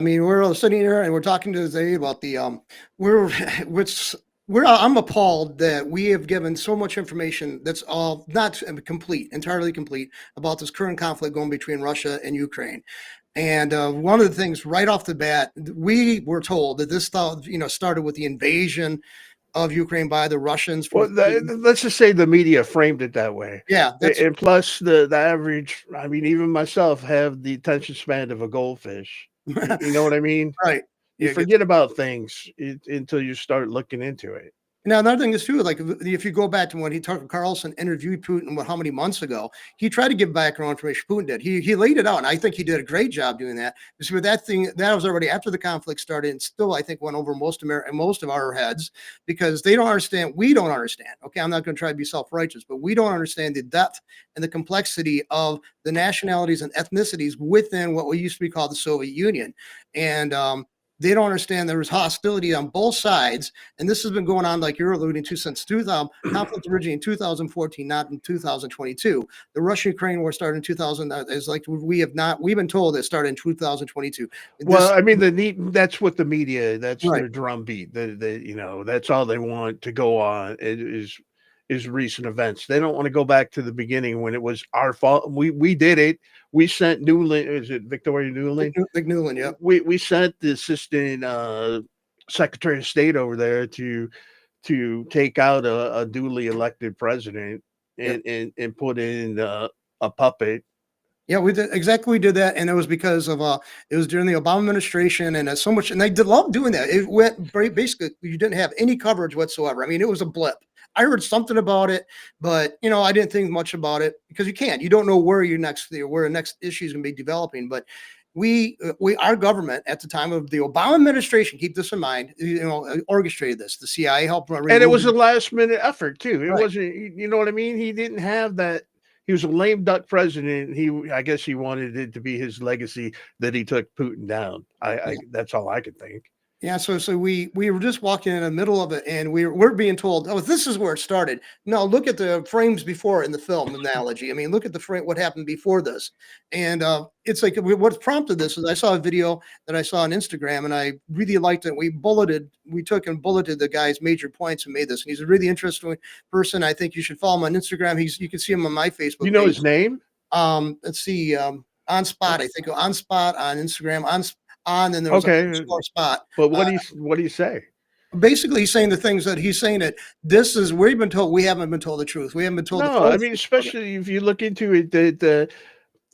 I mean, we're all sitting here and we're talking today about the we're which we're I'm appalled that we have given so much information that's all not complete, entirely complete about this current conflict going between Russia and Ukraine. And one of the things right off the bat, we were told that this started with the invasion of Ukraine by the Russians for Well, let's just say the media framed it that way. yeah, that's And plus, the average, I mean, even myself have the attention span of a goldfish. You know what I mean? right. You Yeah, forget about things until you start looking into it. now, another thing is too, like if you go back to when he Tucker Carlson interviewed Putin, how many months ago, he tried to give background information. Putin did. He laid it out, and I think he did a great job doing that. Because with that thing, that was already after the conflict started, and still I think went over most of our heads because they don't understand. We don't understand. Okay, I'm not going to try to be self righteous, but we don't understand the depth and the complexity of the nationalities and ethnicities within what we used to be called the Soviet Union, and they don't understand there was hostility on both sides, and this has been going on, like you're alluding to, since 2000. Conflict originated in 2014, not in 2022. The Russia-Ukraine war started in 2000. Is like we've been told it started in 2022. Well, This I mean, that's what the media, that's right, their drumbeat. That's all they want to go on is recent events. They don't want to go back to the beginning when it was our fault. We did it. We sent Newland. Is it Victoria Newland? Like Newland, yep. We sent the assistant secretary of state over there to take out a duly elected president Yep. and put in a puppet. Yeah, we did exactly. We did that, and it was because of it was during the Obama administration, and so much, and they did love doing that. It went basically, you didn't have any coverage whatsoever. I mean, it was a blip. I heard something about it, but I didn't think much about it because you can't. You don't know where where the next issue is going to be developing. But our government at the time of the Obama administration, keep this in mind, orchestrated this. The CIA helped And it remove was a it. last minute effort too. It Right. wasn't, you know what I mean? He didn't have that. He was a lame duck president. I guess he wanted it to be his legacy that he took Putin down. That's all I could think. Yeah, so we were just walking in the middle of it, and we're being told, "Oh, this is where it started." No, look at the frames before in the film analogy. I mean, look at the frame, what happened before this, and it's like what prompted this is I saw a video that I saw on Instagram, and I really liked it. We took and bulleted the guy's major points and made this, and he's a really interesting person. I think you should follow him on Instagram. You can see him on my You Facebook know page. his name? Let's see, on spot. I think on spot on Instagram on, and there was an Okay, underscore spot. but what do you say? Basically, he's saying the things that he's saying that this is we've been told. We haven't been told the truth. We haven't been told the No, full I mean, truth of it. especially if you look into it,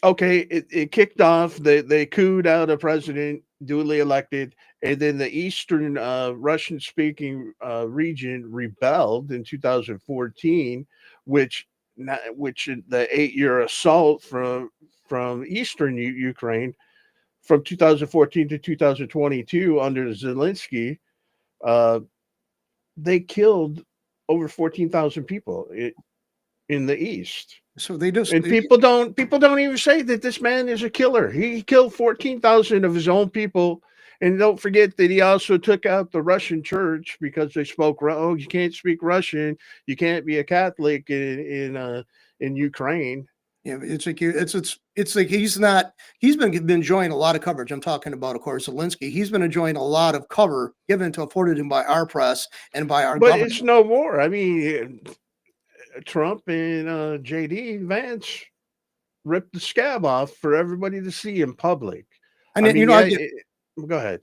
okay, it kicked off. They cooed out a president duly elected, and then the eastern Russian speaking region rebelled in 2014, which which the 8 year assault from eastern Ukraine from 2014 to 2022 under Zelensky, uh, they killed over 14,000 people in the east. So they just And people don't even say that this man is a killer. He killed 14,000 of his own people. And don't forget that he also took out the Russian church because they spoke. Oh, you can't speak Russian. You can't be a Catholic in Ukraine. it's like it's like he's not. He's been enjoying a lot of coverage. I'm talking about, of course, Zelensky. He's been enjoying a lot of cover given to afforded him by our press and by our But it's government. no more. I mean, Trump and JD Vance ripped the scab off for everybody to see in public. And I then, mean, I yeah. get Go ahead.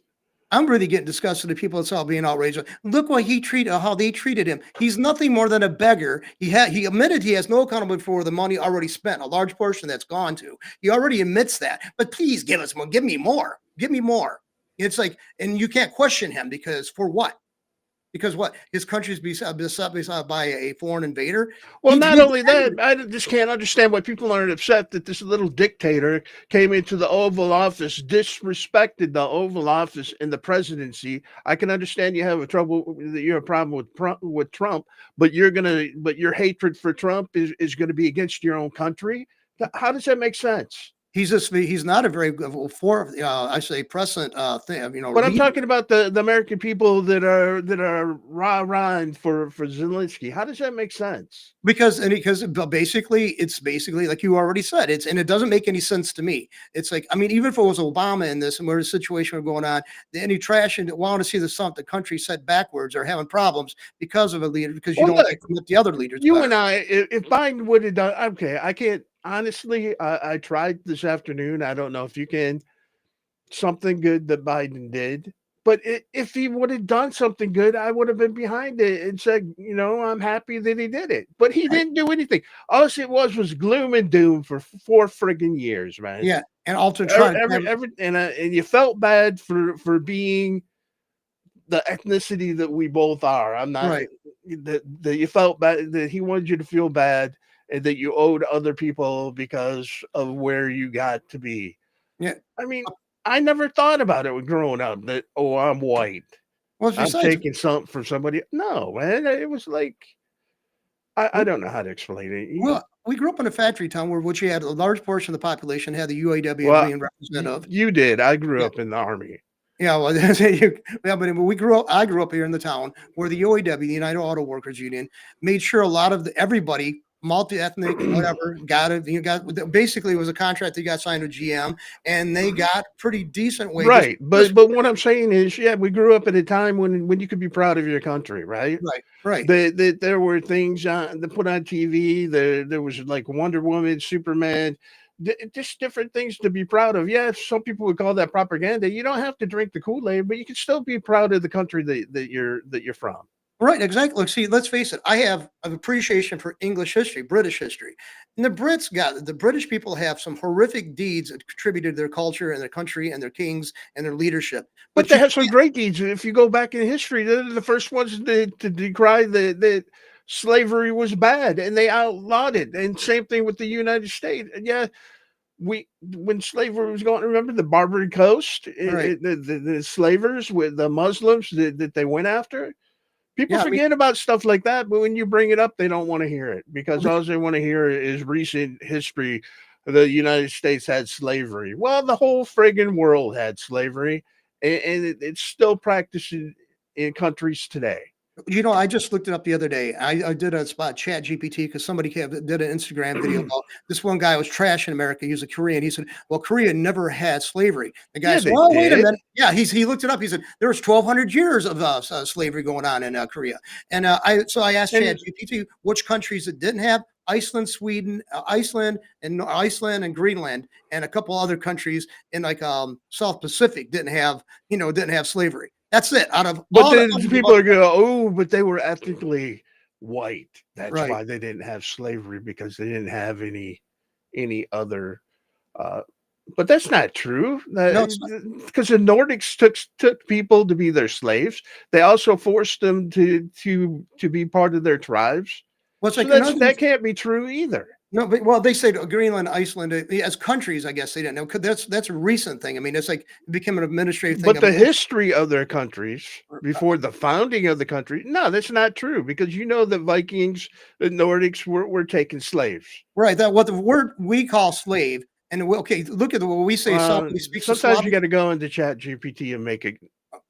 I'm really getting disgusted at people that's all being outraged. Look what how they treated him. He's nothing more than a beggar. He admitted he has no accountability for the money already spent, a large portion that's gone to. He already admits that. But please give us more. Give me more. Give me more. It's like, and you can't question him because for what? Because what his country's beset by a foreign invader. Well, not He's only that, I just can't understand why people aren't upset that this little dictator came into the Oval Office, disrespected the Oval Office and the presidency. I can understand you have a problem with Trump, but your hatred for Trump is going to be against your own country. How does that make sense? he's not a very good for I say present thing, But I'm leader. talking about the American people that are rah-rahing for Zelensky. How does that make sense? Because basically it's basically like you already said, and it doesn't make any sense to me. It's like, I mean, even if it was Obama in this and where the situation was going on, any trash and want to see the country set backwards or having problems because of a leader, because you Well, don't look, think that the other leaders you better. and I, if Biden would have done, okay, I can't honestly. I tried this afternoon. I don't know if you can something good that Biden did. But if he would have done something good, I would have been behind it and said, I'm happy that he did it. But he Right. didn't do anything. All it was gloom and doom for 4 friggin' years, man. Yeah. And also trying to And you felt bad for being the ethnicity that we both are. I'm not right. that you felt bad that he wanted you to feel bad and that you owed other people because of where you got to be. Yeah. I mean, I never thought about it when growing up that, oh, I'm white. Well, I'm besides, taking something from somebody. No, man. It was like I don't know how to explain it. well, we grew up in a factory town where which you had a large portion of the population had the UAW as Well, being representative. you did. I grew Yeah. up in the army. Yeah, well, yeah, but I grew up here in the town where the UAW, the United Auto Workers Union, made sure a lot of everybody, multi-ethnic, whatever, got it. You got basically it was a contract that got signed with GM, and they got pretty decent wages. Right. But what I'm saying is, yeah, we grew up at a time when you could be proud of your country, right? Right, right. There were things that put on TV. There was like Wonder Woman, Superman, just different things to be proud of. Yeah, some people would call that propaganda. You don't have to drink the Kool-Aid, but you can still be proud of the country that you're from. Right, exactly. Look, see, let's face it. I have an appreciation for English history, British history. And the British people have some horrific deeds that contributed to their culture and their country and their kings and their leadership. But But they you have some can't, great deeds. If you go back in history, they're the first ones to decry that slavery was bad, and they outlawed it. And same thing with the United States. And yeah, we when slavery was going, remember the Barbary Coast, right. the slavers with the Muslims that they went after. People Yeah, I mean, forget about stuff like that, but when you bring it up, they don't want to hear it because bec- all they want to hear is recent history. The United States had slavery. Well, the whole friggin' world had slavery, and it's still practiced in countries today. I just looked it up the other day. I did a spot chat GPT because did an Instagram video about this one guy was trashing America. He was a Korean. He said, well, Korea never had slavery. The guy Yeah, said, they well, wait a did. minute. Yeah, he looked it up. He said, there was 1,200 years of slavery going on in Korea. And I asked chat And GPT which countries it didn't have. Iceland, Sweden, Iceland and Greenland, and a couple other countries in like South Pacific didn't have slavery. That's it. Out of but all the then hundreds of people other are going, oh, but they were ethnically white. That's right. why they didn't have slavery because they didn't have any other. Uh, but that's not true. No, it's not. Because the Nordics took people to be their slaves. They also forced them to be part of their tribes. Well, it's So like another thing. that can't be true either. No, but well, they say Greenland, Iceland as countries. I guess they didn't know. 'Cause that's a recent thing. I mean, it's like it became an administrative thing. But I mean, the history of their countries before the founding of the country, no, that's not true because the Vikings, the Nordics were taking slaves. right? That what the word we call slave. And okay, look at what we say. Somebody speaks a Sometimes you Slavic. got to go into Chat GPT and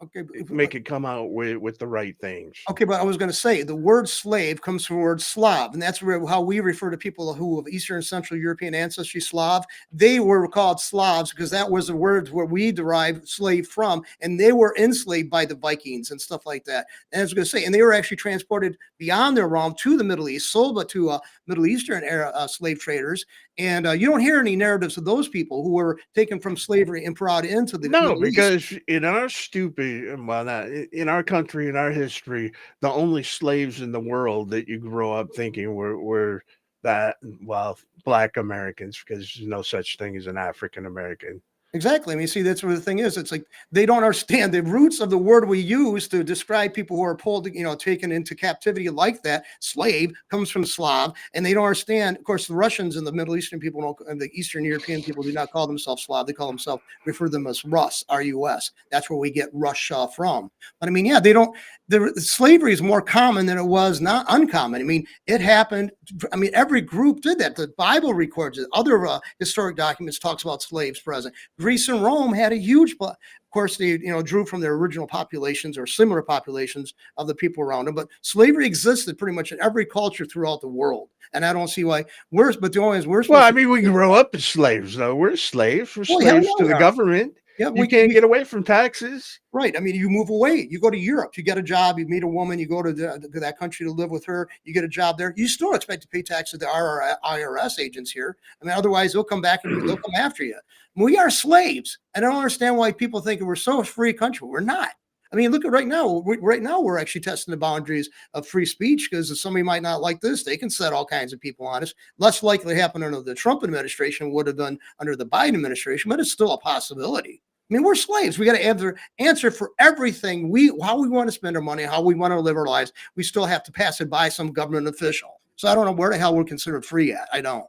Okay, make it come out with the right things. okay, but I was going to say the word slave comes from the word Slav, and that's how we refer to people who have Eastern and Central European ancestry, Slav. They were called Slavs because that was the word where we derived slave from, and they were enslaved by the Vikings and stuff like that. And I was going to say, and they were actually transported beyond their realm to the Middle East, sold to Middle Eastern era slave traders. And you don't hear any narratives of those people who were taken from slavery and brought into the No, Middle East. because in our stupid, well, not in our country, in our history, the only slaves in the world that you grow up thinking were that, well, Black Americans, because there's no such thing as an African American. Exactly. I mean, see, that's where the thing is. It's like they don't understand the roots of the word we use to describe people who are pulled, taken into captivity like that. Slave comes from Slav, and they don't understand. Of course, the Russians and the Middle Eastern people and the Eastern European people do not call themselves Slav. They call themselves, refer to them as Rus, R-U-S. That's where we get Russia from. But I mean, yeah, they don't. The slavery is more common than it was not uncommon. I mean, it happened. I mean, every group did that. The Bible records it. Other historic documents talks about slaves present. Greece and Rome had a huge, of course, they drew from their original populations or similar populations of the people around them. But slavery existed pretty much in every culture throughout the world, and I don't see why we're. But the only is we're Well, supposed I to. mean, we grew up as slaves, though. We're slaves. We're Well, hell slaves yeah, to we the are. government. Yeah, You can't we get away from taxes. right. I mean, you move away. You go to Europe. You get a job. You meet a woman. You go to that country to live with her. You get a job there. You still expect to pay taxes to our IRS agents here. I mean, otherwise they'll come back and they'll come after you. We are slaves. I don't understand why people think we're so free country. We're not. I mean, look at right now. Right now, we're actually testing the boundaries of free speech because if somebody might not like this, they can set all kinds of people on us. Less likely to happen under the Trump administration would have done under the Biden administration, but it's still a possibility. I mean, we're slaves. We got to answer for everything. How we want to spend our money, how we want to live our lives. We still have to pass it by some government official. So I don't know where the hell we're considered free at. I don't.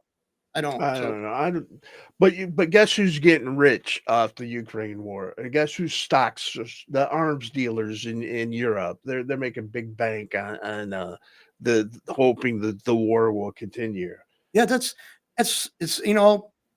I So don't know. I don't. But guess who's getting rich off the Ukraine war? And guess whose stocks? The arms dealers in Europe. They're making big bank on the hoping that the war will continue. yeah, that's it's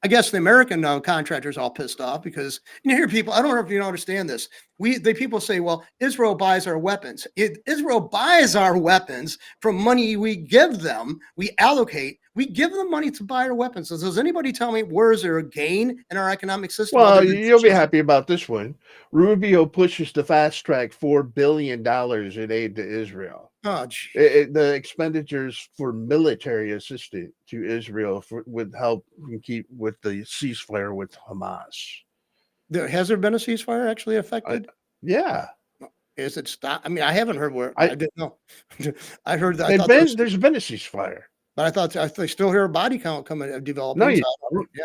I guess the American contractors all pissed off because you hear people. I don't know if you understand this. People say, well, Israel buys our weapons. Israel buys our weapons from money we give them. We allocate. We give them money to buy our weapons. So does anybody tell me where is there a gain in our economic system other Well, than you'll be happy about this one. Rubio pushes to fast track $4 billion in aid to Israel. oh, geez. The expenditures for military assistance to Israel would help keep with the ceasefire with Hamas. Has there been a ceasefire actually affected? Yeah, Is it stop? I mean, I haven't heard where. I I didn't know. I heard that. I thought there was, there's been a ceasefire. but I still hear a body count coming No, developing. you So don't. yeah,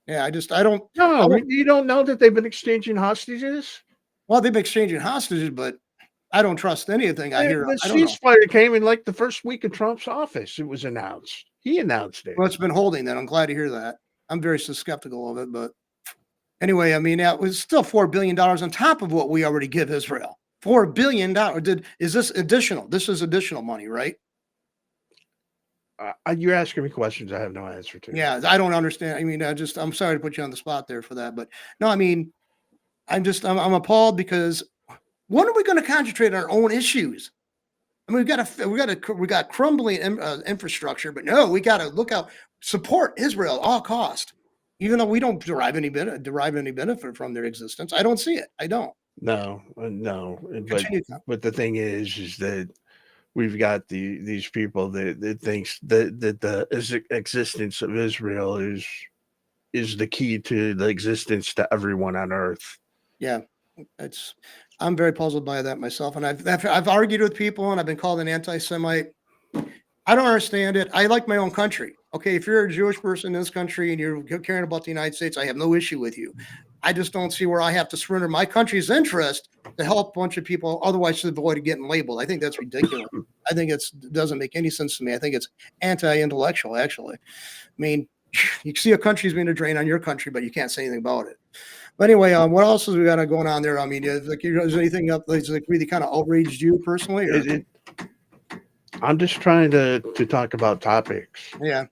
yeah. I don't. I No, don't. you don't know that they've been exchanging hostages. Well, they've been exchanging hostages, but I don't trust anything I hear. The I don't know. ceasefire came in like the first week of Trump's office. It was announced. He announced it. Well, it's been holding. Then I'm glad to hear that. I'm very skeptical of it, but anyway, I mean, it was still $4 billion on top of what we already give Israel. $4 billion. Is this additional? This is additional money, right? You're asking me questions I have no answer to. Yeah, I don't understand. I mean, I'm sorry to put you on the spot there for that, but no, I mean, I'm appalled because when are we going to concentrate on our own issues? I mean, we got crumbling infrastructure, but no, we got to look out, support Israel at all cost, even though we don't derive any benefit from their existence. I don't see it. I don't. No, no. Continue. But the thing is that we've got these people that thinks that the existence of Israel is the key to the existence to everyone on earth. Yeah, I'm very puzzled by that myself, and I've argued with people, and I've been called an anti-Semite. I don't understand it. I like my own country. Okay, if you're a Jewish person in this country and you're caring about the United States, I have no issue with you. I just don't see where I have to surrender my country's interest to help a bunch of people otherwise to avoid getting labeled. I think that's ridiculous. I think it doesn't make any sense to me. I think it's anti-intellectual, actually. I mean, you see a country's being a drain on your country, but you can't say anything about it. But anyway, what else is we got going on there? I mean, is anything up that's like really kind of outraged you personally? Or? I'm just trying to talk about topics. Yeah.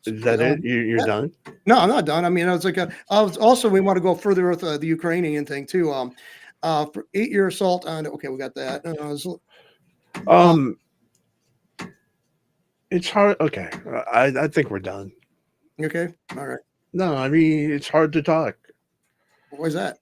Is that it? You're yeah. done? No, I'm not done. I mean, also we want to go further with the Ukrainian thing too. For 8-year assault on. Okay, we got that. It's hard. Okay, I think we're done. Okay, all right. No, I mean it's hard to talk. Why is that?